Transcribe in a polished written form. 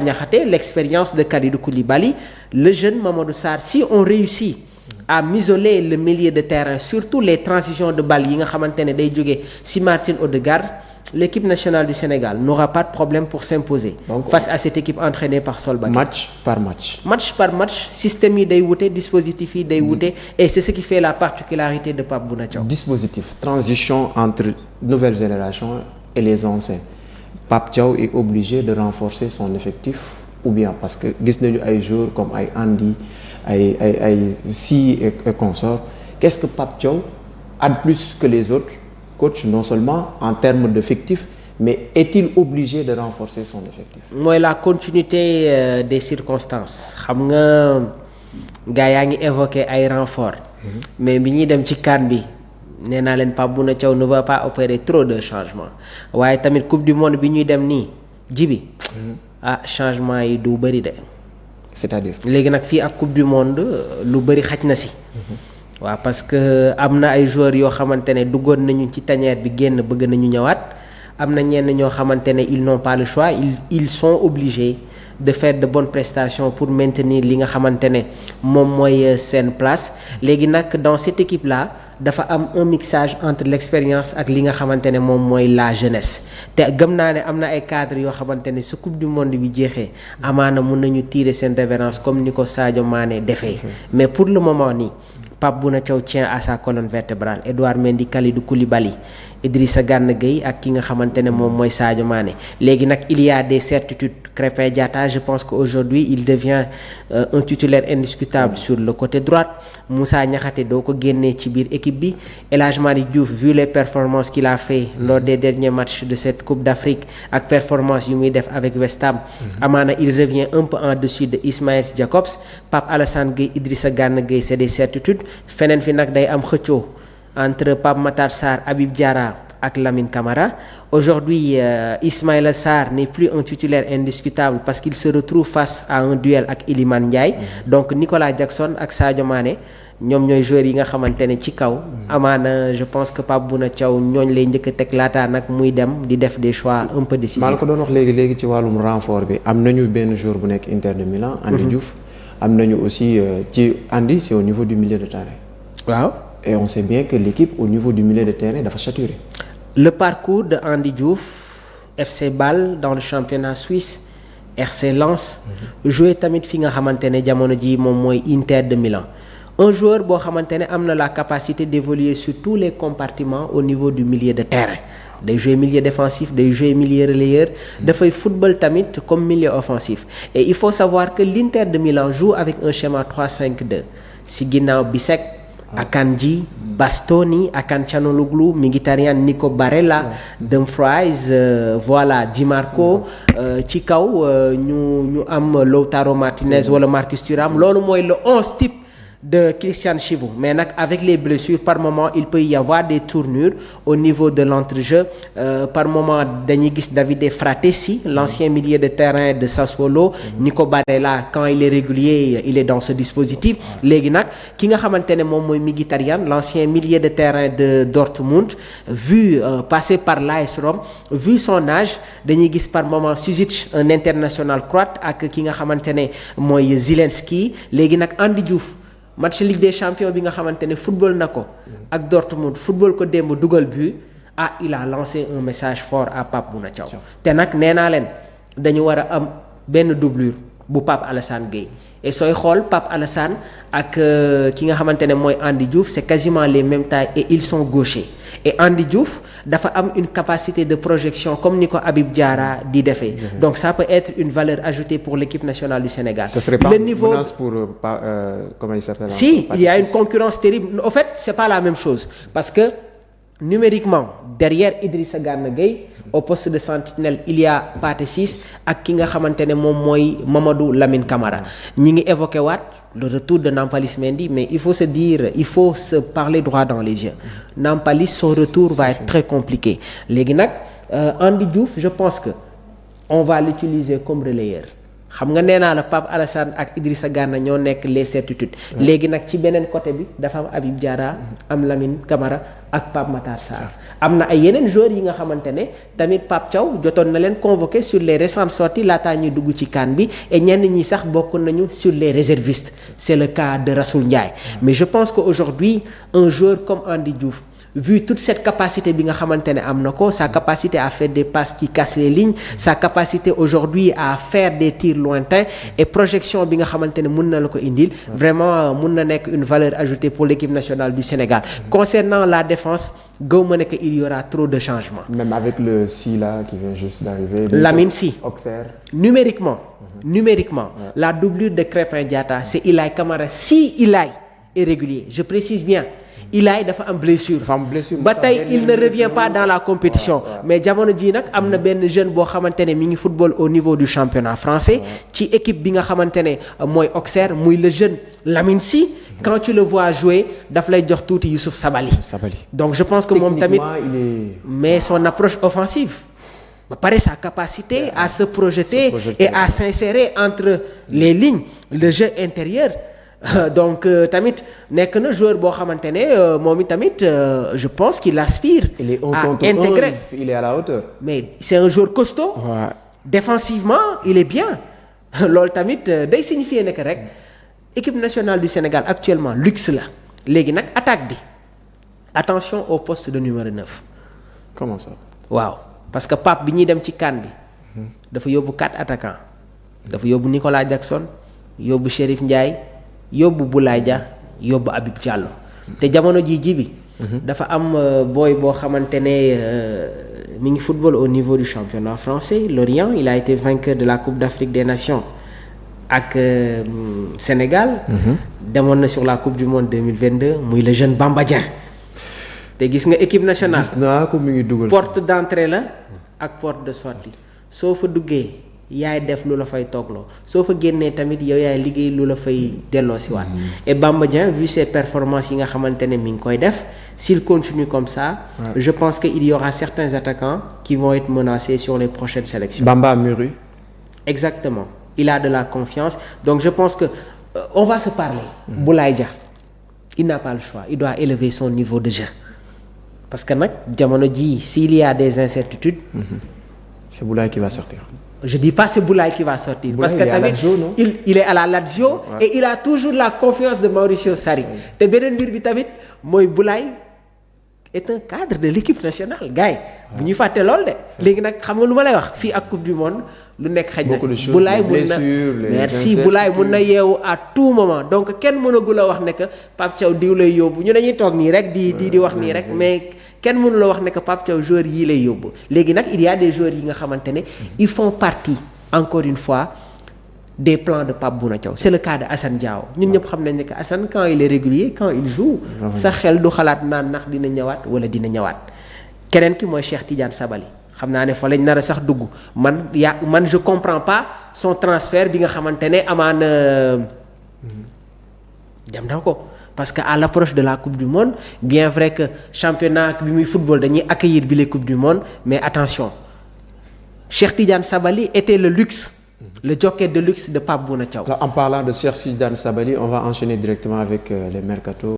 Niakhaté, l'expérience de Kalidou Koulibaly, le jeune Mamadou Sarr. Si on réussit à museler le milieu de terrain, surtout les transitions de balle yi nga xamante ne day jógee si Martin Odegaard, l'équipe nationale du Sénégal n'aura pas de problème pour s'imposer face à cette équipe entraînée par Solbakken. Match par match. Match par match, système yi day wute, dispositif yi day wute, et c'est ce qui fait la particularité de Pape Bouna Thiaw. Dispositif, transition entre nouvelle génération et les anciens. Pape Thiaw est obligé de renforcer son effectif, ou bien parce que gis nañu ay joueurs comme ay Andy, ay Si et consorts. Qu'est-ce que Pape Thiaw a de plus que les autres coachs, non seulement en termes d'effectifs, mais est-il obligé de renforcer son effectif? Mooy la continuité des circonstances. Xam nga gars yaa ngi évoqué ay renforts. Mais bi ñuy dem ci CAN bi nee naa leen Pape Bouna Thiaw ne va pas opérer trop de changements. waaye tamit coupe du monde bi ñuy dem nii jibi changement yi du bëri de. C'est-à-dire léegi nag fii ak coupe du monde lu bëri xaj na si. waaw parce que am na ay joueurs yoo xamante ne duggoon nañu ci tanière bi génn bëgg nañu ñëwaat am na ñenn ñoo xamante ne ils n'ont pas le choix ils sont obligés de faire de bonnes prestations pour maintenir li nga xamante ne moom mooy seen place. léegi nag dans cette équipe là dafa am un mixage entre l'expérience ak li nga xamante ne moom mooy la jeunesse te gëm naa ne am na ay cadres yoo xamante ne su coupe du monde bi jeexee amaana mun nañu tirer seen révérence comme ni ko Sadio Mané defee. mais pour le moment nii Pape Bouna Thiaw tient à sa colonne vertébrale Edouard Mendy, Kalidou Koulibaly, Idrissa Gana Gueye ak ki nga xamante ne moom mooy Sadio Mané. léegi nag il y a des certitudes. Krépin Diatta, je pense qu'aujourd'hui il devient un titulaire indiscutable sur le côté droit. Moussa Niakhaté doo ko génnee ci biir équipe bi. El Hadji Malick Diouf, vu les performances qu'il a fait lors des derniers matchs de cette Coupe d'Afrique ak performance yu muy def avec West Ham, amaana il revient un peu en dessus de Ismaël Jacobs. Pape Alassane Gueye, Idrissa Gana Gueye, c'est des certitudes. feneen fi nag day am xëccoo entre Pape Matar Sarr, Habib Diarra ak Lamine Camara. Aujourd'hui, Ismaïla Sarr n'est plus un titulaire indiscutable parce qu'il se retrouve face à un duel ak Iliman Ndiaye. Donc Nicolas Jackson ak Sadio Mané ñoom ñooy joueurs yi nga xamante ne ci kaw amaana je pense que Pape Bouna Thiaw ñooñ lay njëkk a teg laataa nag muy dem di def des choix un peu décisifs. maa la ko doon wax léegi ci wàllum renfort bi am nañu benn joueur bu nekk Inter de Milan. Andy Diouf am nañu aussi ci Andy c'est au niveau du milieu de terrain. waaw. et on sait bien que l'équipe au niveau du milieu de terrain dafa saturé. Le parcours de Andy Diouf, FC Bâle dans le championnat suisse, RC Lens, joué tamit fi nga xamante ne jamono ji moom mooy Inter de Milan. Un joueur boo xamante ne am na la capacité d'évoluer sur tous les compartiments au niveau du milieu de terrain. day jouer milieu défensif, day jouer milieu relayeur, dafay football tamit comme milieu offensif. Et il faut savoir que l'Inter de Milan joue avec un schéma 3-5-2. Si ginnaaw Bisek, Akanji, Bastoni, Akan Çalhanoğlu, Mkhitaryan, Nico Barella, Dumfries, voilà Di Marco, ci kaw ñu am Lautaro Martinez wala Marcus Thuram. Loolu mooy le 11 type de Christian Chivu. Mais nag avec les blessures par moment il peut y avoir des tournures au niveau de l'entrejeu. Par moment dañuy gis Davide Fratesi, l'ancien milieu de terrain de Sassuolo. Nico Barella quand il est régulier il est dans ce dispositif. léegi nag ki nga xamante ne moom mooy Mkhitaryan, l'ancien milieu de terrain de Dortmund, vu passer par l'AS Rome, vu son âge dañuy gis par moment Sušić, un international croate, ak ki nga xamante ne mooy Zieliński. léegi nag Andy Diouf match Ligue des Champions bi nga xamante ne football na ko ak Dortmund, football ko démb dugal but, il a lancé un message fort à Pape Bouna Thiaw. te nag nee naa leen dañu war a am benn doublure bu Pape Alassane Gueye. et sooy xool Pape Alassane ak ki nga xamante ne mooy Andy Diouf c'est quasiment les mêmes tailles et ils sont gauchers. et Andy Diouf dafa am une capacité de projection comme ni ko Habib Diarra di defee. donc ça peut être une valeur ajoutée pour l'équipe nationale du Sénégal. Ce serait pas une menace pour comment il s'appelle? Si, il y a une concurrence terrible. En fait, c'est pas la même chose parce que numériquement derrière Idrissa Gana Gueye au poste de sentinelle il y a Pathé Ciss ak ki nga xamante ne moom mooy Mamadou Lamine Camara. ñi ngi évoqué waat le retour de Nampalys Mendy, mais il faut se parler droit dans les yeux. Nampalys, son retour va être très compliqué. léegi nag Andy Diouf je pense que on va l'utiliser comme relayeur. xam nga nee naa la Pape Alassane ak Idrissa Gana ñoo nekk les certitudes. léegi nag ci beneen côté bi dafa am Habib Diarra am Lamine Camara ak Pape Matar Sarr. am na ay yeneen joueurs yi nga xamante ne tamit Pape Thiaw jotoon na leen convoqué sur les récentes sorties laataa ñuy dugg ci CAN bi et ñenn ñi sax bokk nañu sur les réservistes c'est le cas de Rassoul Ndiaye. mais je pense que aujourd'hui un joueur comme Andy Diouf. vu toute cette capacité bi nga xamante ne am na ko sa capacité à faire des passes qui cassent les lignes sa capacité aujourd'hui à faire des tirs lointains et projection bi nga xamante ne mun na la ko indil vraiment mun na nekk une valeur ajoutée pour l'équipe nationale du Sénégal. Concernant la défense gëw ma ne que il y aura trop de changements. Même avec le Sy là qui vient juste d'arriver. Lamine Sy. Auxerre. Numériquement la doublure de Krépin Diatta c'est Ilaï Camara si Ilaï est régulier je précise bien. Ilaï dafa am blessure ba tey il ne revient pas dans la compétition mais jamono ji nag am na benn jeune boo xamante ne mi ngi football au niveau du championnat français ci équipe bi nga xamante ne mooy Auxerre muy le jeune Lamine Sy quand tu le vois jouer daf lay jox tuuti Youssouf Sabaly donc je pense que moom tamit mais son approche offensive ba pare sa capacité à se projeter et à s'insérer entre les lignes le jeu intérieur donc tamit nekk na joueur boo xamante ne moom tamit je pense qu'il aspire à intégrer. Il est à la hauteur. mais c'est un joueur costaud. défensivement il est bien loolu tamit day signifier ne que rek équipe nationale du Sénégal actuellement luxe la léegi nag attaque bi attention au poste de numéro 9. comment ça. waaw parce que Pape bi ñuy dem ci CAN bi dafa yóbbu 4 attaquants dafa yóbbu Nicolas Jackson yóbbu Chérif Ndiaye. yóbbu Boulaye Dia yóbbu Habib Diallo te jamono ji bi dafa am booy boo xamante ne mi ngi football au niveau du championnat français Lorient il a été vainqueur de la Coupe d'Afrique des Nations ak Sénégal demoon na sur la Coupe du Monde 2022 muy le jeune Bamba Dieng te gis nga équipe nationale gis naa ko mi ngi dugal porte d'entrée la ak porte de sortie soo fa duggee yaay def lu la fay toogloo soo fa génnee tamit yow yaay liggéey lu la fay delloo si waat et Bamba Dieng vu ses performances yi nga xamante ne mi ngi koy def s'il continue comme ça je pense que il y aura certains attaquants qui vont être menacés sur les prochaines sélections. Bamba mûri. exactement il a de la confiance donc je pense que on va se parler. Boulaye Dia il n'a pas le choix il doit élever son niveau de jeu parce que nag jamono ji s'il y a des incertitudes. c'est Boulaye qui va sortir. je dis pas c'est Boulaye qui va sortir. Boulaye, parce que tamit il est à la Lazio et il a toujours la confiance de Mauricio Sarri. te beneen mbir bi tamit mooy Boulaye est un cadre de l'équipe nationale gars yi bu ñu fàtte lool de. léegi nag xam nga lu ma lay wax fii ak coupe du monde lu nekk xaj na fi. Boulaye mun na merci Boulaye mun na yeewu à tout moment donc kenn mënagul a wax ne que Pape Thiaw diw lay yóbbu ñu dañuy toog nii rek di wax nii rek mais. kenn mënu la wax ne que Pape Thiaw joueurs yii lay yóbbu léegi nag il y a des joueurs yi nga xamante ne ils font partie encore une fois des plans de Pape Bouna Thiaw c'est le cas de Assane Diao ñun ñëpp xam nañ ne que Assane quand il est régulier quand il joue sa xel du xalaat naan ndax dina ñëwaat wala dina ñëwaat keneen ki mooy Cheikh Tidiane Sabaly xam naa ne fa lañ nar a sax dugg man je comprends pas son transfert bi nga xamante ne amaana dem na ko parce que à l'approche de la coupe du monde bien vrai que championnat bi muy football dañuy accueillir bi les coupes du monde mais attention Cheikh Tidiane Sabaly était le luxe le jockey de luxe de Pape Bouna Thiaw. En parlant de Cheikh Tidiane Sabaly on va enchaîner directement avec les mercato.